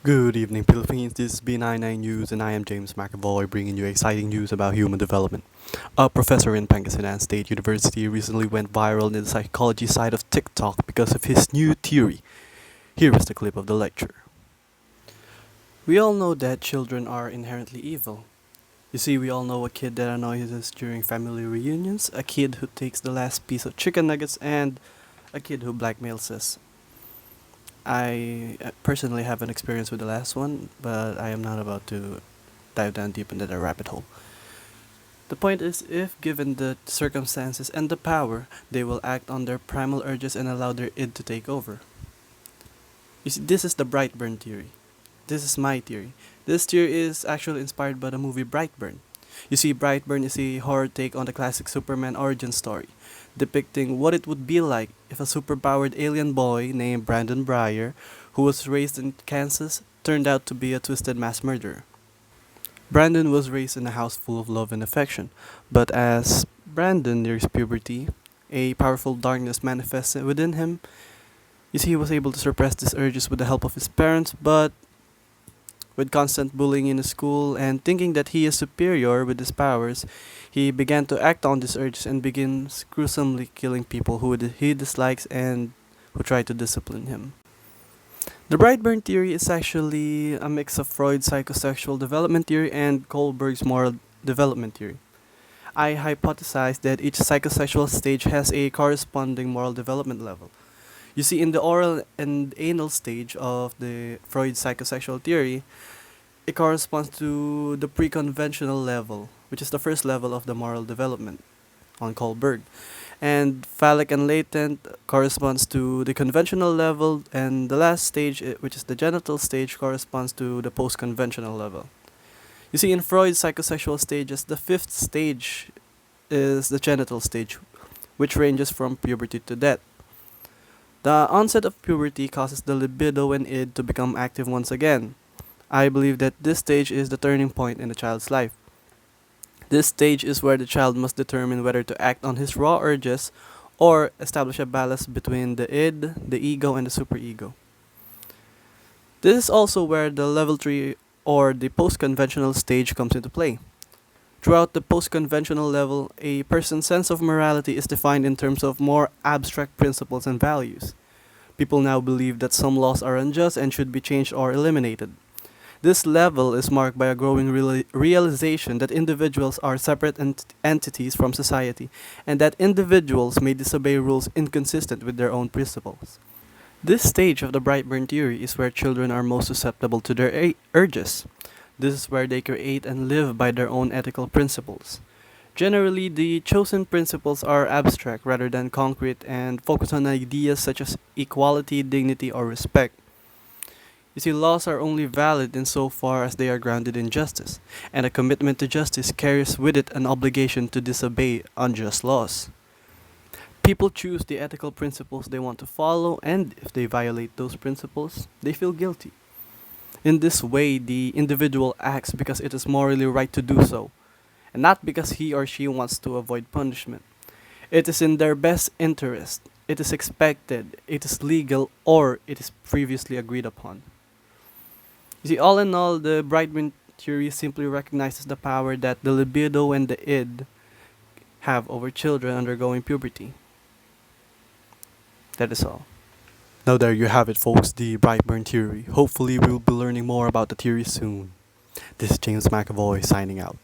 Good evening, Philippines. This is B99 News, and I am James McAvoy bringing you exciting news about human development. A professor in Pangasinan State University recently went viral in the psychology side of TikTok because of his new theory. Here is the clip of the lecture. We all know that children are inherently evil. You see, we all know a kid that annoys us during family reunions, a kid who takes the last piece of chicken nuggets, and a kid who blackmails us. I personally have an experience with the last one, but I am not about to dive down deep into the rabbit hole. The point is, if given the circumstances and the power, they will act on their primal urges and allow their id to take over. You see, this is the Brightburn theory. This is my theory. This theory is actually inspired by the movie Brightburn. You see, Brightburn is a horror take on the classic Superman origin story, depicting what it would be like if a superpowered alien boy named Brandon Breyer, who was raised in Kansas, turned out to be a twisted mass murderer. Brandon was raised in a house full of love and affection, but as Brandon nears puberty, a powerful darkness manifests within him. You see, he was able to suppress these urges with the help of his parents, but with constant bullying in school and thinking that he is superior with his powers, he began to act on these urges and begins gruesomely killing people who he dislikes and who try to discipline him. The Brightburn theory is actually a mix of Freud's psychosexual development theory and Kohlberg's moral development theory. I hypothesize that each psychosexual stage has a corresponding moral development level. You see, in the oral and anal stage of the Freud psychosexual theory, it corresponds to the pre-conventional level, which is the first level of the moral development on Kohlberg. And phallic and latent corresponds to the conventional level, and the last stage, which is the genital stage, corresponds to the post-conventional level. You see, in Freud's psychosexual stages, the fifth stage is the genital stage, which ranges from puberty to death. The onset of puberty causes the libido and id to become active once again. I believe that this stage is the turning point in the child's life. This stage is where the child must determine whether to act on his raw urges or establish a balance between the id, the ego, and the superego. This is also where the level 3 or the post-conventional stage comes into play. Throughout the post-conventional level, a person's sense of morality is defined in terms of more abstract principles and values. People now believe that some laws are unjust and should be changed or eliminated. This level is marked by a growing realization that individuals are separate entities from society, and that individuals may disobey rules inconsistent with their own principles. This stage of the Brightburn theory is where children are most susceptible to their urges. This is where they create and live by their own ethical principles. Generally, the chosen principles are abstract rather than concrete and focus on ideas such as equality, dignity, or respect. You see, laws are only valid insofar as they are grounded in justice, and a commitment to justice carries with it an obligation to disobey unjust laws. People choose the ethical principles they want to follow, and if they violate those principles, they feel guilty. In this way, the individual acts because it is morally right to do so, and not because he or she wants to avoid punishment. It is in their best interest, it is expected, it is legal, or it is previously agreed upon. You see, all in all, the Brightburn theory simply recognizes the power that the libido and the id have over children undergoing puberty. That is all. Now there you have it, folks, the Brightburn theory. Hopefully we will be learning more about the theory soon. This is James McAvoy signing out.